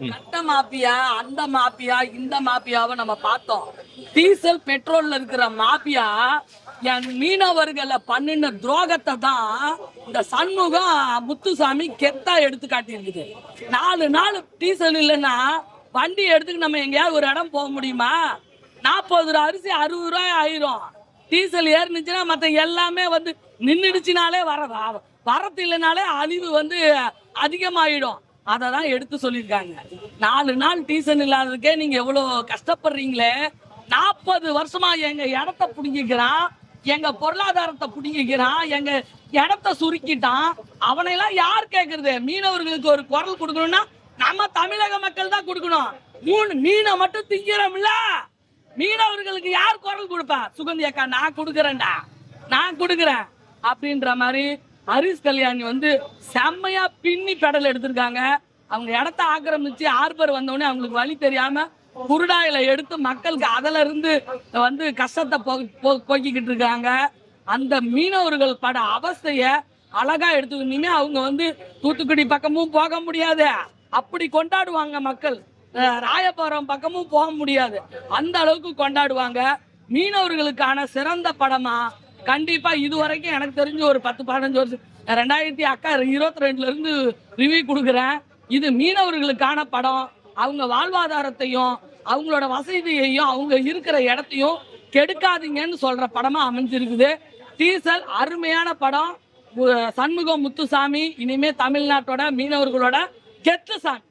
கட்ட மாப்பியா, அந்த மாப்பியா, இந்த மாப்பியாவை நம்ம பார்த்தோம். டீசல் பெட்ரோல்ல இருக்கிற மாப்பியா என் மீனவர்களை பண்ணின துரோகத்தை தான் இந்த சண்முகம் முத்துசாமி கெத்தா எடுத்து காட்டியிருக்குது. 4 நாள் டீசல் இல்லைன்னா வண்டி எடுத்துக்கு நம்ம எங்கேயாவது ஒரு இடம் போக முடியுமா? 40 ரூபா அரிசி 60 ரூபாய் ஆயிரும். டீசல் ஏறினுச்சுன்னா மற்ற எல்லாமே வந்து நின்றுடுச்சுனாலே வரத்து இல்லைனாலே அழிவு வந்து அதிகமாயிடும். அதை தான் எடுத்து சொல்லியிருக்காங்க. 4 நாள் டீசல் இல்லாததுக்கே நீங்க எவ்வளவு கஷ்டப்படுறீங்களே. 40 வருஷமா எங்க இடத்த புடிங்கிக்கிறான், எங்க பொருளாதாரத்தை புடிங்கிக்கிறான், எங்க இடத்த சுருக்கிட்டான். அவனையெல்லாம் யார் கேட்கறது? மீனவர்களுக்கு ஒரு குரல் கொடுக்கணும்னா நம்ம தமிழக மக்கள் தான் கொடுக்கணும். மீனை மட்டும் திங்கிறோம்ல, மீனவர்களுக்கு யார் குரல் கொடுப்பா? சுகந்தி அக்கா நான் கொடுக்குறேன்டா, நான் கொடுக்குறேன் அப்படின்ற மாதிரி ஹரிஷ் கல்யாணி வந்து செம்மையா பின்னி பெடல் எடுத்திருக்காங்க. அவங்க இடத்த ஆக்கிரமிச்சு ஆர்பர் வந்தோடனே அவங்களுக்கு வழி தெரியாம குருடாயில எடுத்து மக்களுக்கு அதுல இருந்து வந்து கஷ்டத்தை போக்கிக்கிட்டு இருக்காங்க. அந்த மீனவர்கள் பட அவஸ்தைய அழகா எடுத்து இனிமே அவங்க வந்து தூத்துக்குடி பக்கமும் போக முடியாது, அப்படி கொண்டாடுவாங்க மக்கள். ராயபுரம் பக்கமும் போக முடியாது, அந்த அளவுக்கு கொண்டாடுவாங்க. மீனவர்களுக்கான சிறந்த படமா கண்டிப்பா இதுவரைக்கும் எனக்கு தெரிஞ்சு ஒரு 10-15 வருஷம் 2022 இருந்து ரிவ்யூ கொடுக்குறேன். இது மீனவர்களுக்கான படம். அவங்க வாழ்வாதாரத்தையும் அவங்களோட வசதியையும் அவங்க இருக்கிற இடத்தையும் கெடுக்காதீங்கன்னு சொல்ற படமா அமைஞ்சிருக்குது. டீசல் அருமையான படம். சண்முகம் முத்துசாமி இனிமே தமிழ்நாட்டோட மீனவர்களோட கெத்து சாமி.